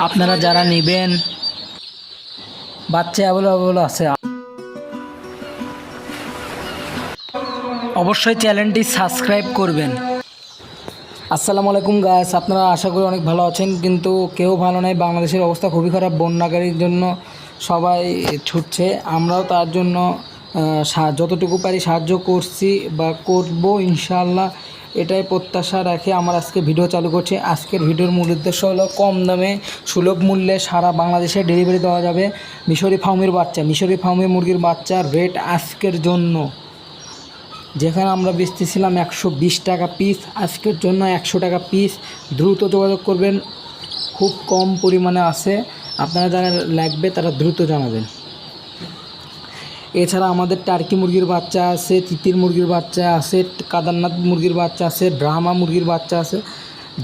আপনারা যারা নেবেন বাচ্চা অ্যাভেলেবল আছে, অবশ্যই চ্যানেলটি সাবস্ক্রাইব করবেন। আসসালামু আলাইকুম গাইস, আপনারা আশা করি অনেক ভালো আছেন, কিন্তু কেউ ভালো নেই। বাংলাদেশের অবস্থা খুবই খারাপ, বন্যাকারীর জন্য সবাই ছুটছে। আমরাও তার জন্য যতটুকু পারি সাহায্য করছি বা করব ইনশাআল্লাহ, এটাই প্রত্যাশা রেখে আমার আজকে ভিডিও চালু করছি। আজকের ভিডিওর মূল উদ্দেশ্য হলো কম দামে সুলভ মূল্যে সারা বাংলাদেশে ডেলিভারি দেওয়া যাবে মিশরি ফার্মের বাচ্চা। মিশরি ফার্মের মুরগির বাচ্চার রেট আজকের জন্য, যেখানে আমরা বেচতেছিলাম 120 টাকা পিস, আজকের জন্য 100 টাকা পিস। দ্রুত যোগাযোগ করবেন, খুব কম পরিমাণে আছে। আপনারা যারা লাগবে তারা দ্রুত জানাবেন। এছাড়া আমাদের টার্কি মুরগির বাচ্চা আছে, তিতির মুরগির বাচ্চা আছে, কাদারনাথ মুরগির বাচ্চা আছে, ব্রাহ্মা মুরগির বাচ্চা আছে,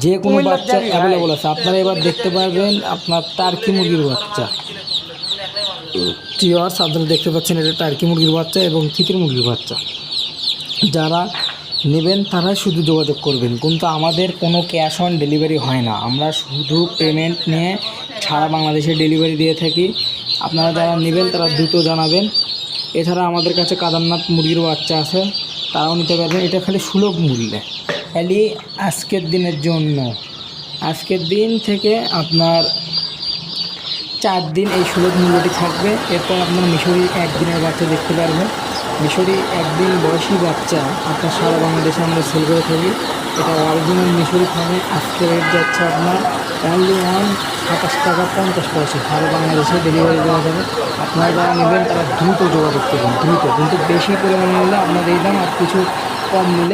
যে কোনো বাচ্চা অ্যাভেলেবল আছে। আপনারা এবার দেখতে পারবেন আপনার টার্কি মুরগির বাচ্চা। চিওয়ার্স, আপনারা দেখতে পাচ্ছেন এটা টার্কি মুরগির বাচ্চা এবং তিতির মুরগির বাচ্চা। যারা নেবেন তারাই শুধু যোগাযোগ করবেন, কিন্তু আমাদের কোনো ক্যাশ অন ডেলিভারি হয় না। আমরা শুধু পেমেন্ট নিয়ে সারা বাংলাদেশে ডেলিভারি দিয়ে থাকি। আপনারা যারা নেবেন তারা দ্রুত জানাবেন। এছাড়া আমাদের কাছে কাদারনাথ মুরগির বাচ্চা আছে, তারাও নিতে পারবেন। এটা খালি সুলভ মূল্যে, খালি আজকের দিনের জন্য। আজকের দিন থেকে আপনার 4 দিন এই সুলভ মূল্যটি থাকবে। এরপর আপনার মিশরি একদিনের বাচ্চা দেখতে পারবেন। মিশরি একদিন বয়সী বাচ্চা আপনার সারা বাংলাদেশে আমরা সেল করে থাকি। এটা অরিজিনাল মিশরি ফার্মে। আজকে রেট যাচ্ছে আপনার অনলি 27 টাকা 50 পয়সা। সারা বাংলাদেশে ডেলিভারি দেওয়া যাবে। আপনারা যারা নেবেন তারা দ্রুত যোগাযোগ করবেন, দ্রুত। কিন্তু বেশি পরিমাণে নিলে আপনার এই দাম, আর কিছু কম নিলে